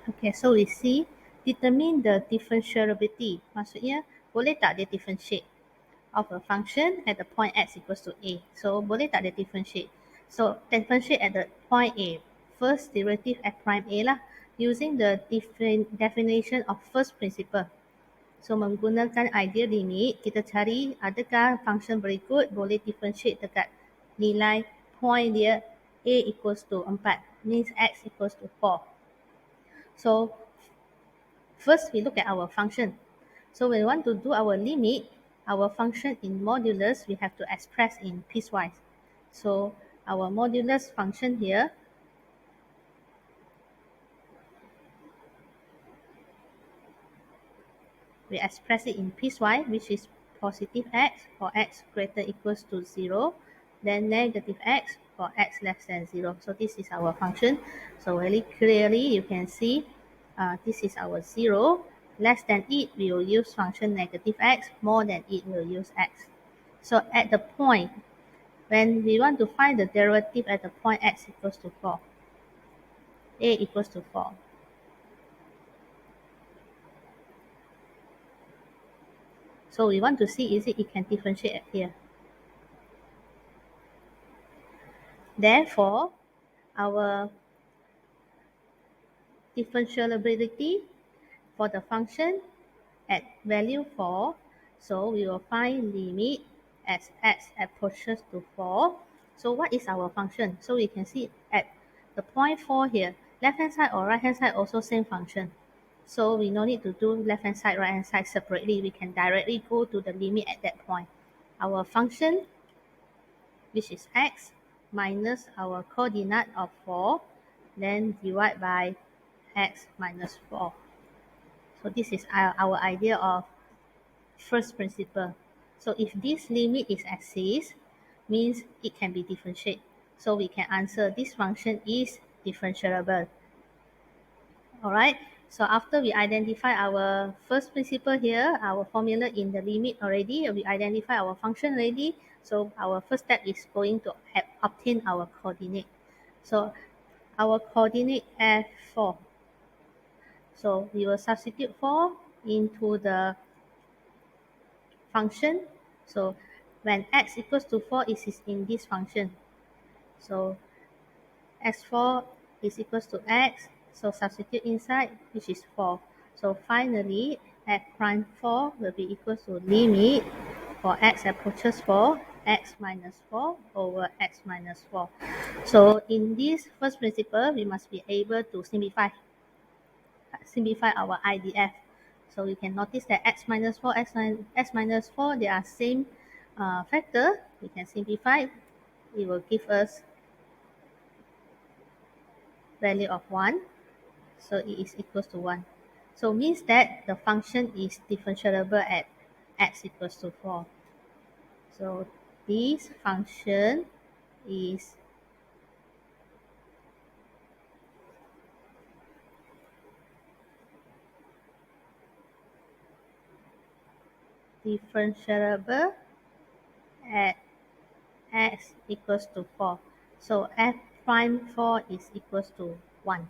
Okay, so we see determine the differentiability. Maksudnya boleh tak dia differentiate of a function at the point x equals to a. So boleh tak dia differentiate? So differentiate at the point a. First derivative at prime a lah, using the definition of first principle. So menggunakan idea limit, kita cari adakah function berikut boleh differentiate dekat nilai point dia a equals to 4, means x equals to 4. So first we look at our function. So when we want to do our limit, our function in modulus, we have to express in piecewise. So our modulus function here, we express it in piecewise, which is positive x for x greater equals to 0, then negative x for x less than 0. So this is our function. So very clearly you can see this is our 0. Less than it, we will use function negative x. More than it, we will use x. So at the point, when we want to find the derivative at the point x equals to 4, a equals to 4. So we want to see is it can differentiate here. Therefore, our differentiability for the function at value 4, so we will find limit as x approaches to 4. So what is our function? So we can see at the point 4 here, left hand side or right hand side also same function. So we no need to do left hand side, right hand side separately. We can directly go to the limit at that point. Our function, which is x, minus our coordinate of 4, then divide by x minus 4. So this is our idea of first principle. So if this limit is exists, means it can be differentiated. So we can answer this function is differentiable. Alright, so after we identify our first principle here, our formula in the limit already, we identify our function already. So our first step is going to obtain our coordinate. So our coordinate F4. So we will substitute 4 into the function. So when x equals to 4 is in this function. So x4 is equals to x. So substitute inside, which is 4. So finally, f prime 4 will be equal to limit for x approaches 4, x minus 4 over x minus 4. So in this first principle, we must be able to simplify our IDF. So we can notice that x minus 4, x minus 4, they are same factor. We can simplify. It will give us value of 1. So it is equals to 1. So means that the function is differentiable at x equals to 4. So this function is differentiable at x equals to 4. So f prime 4 is equals to 1.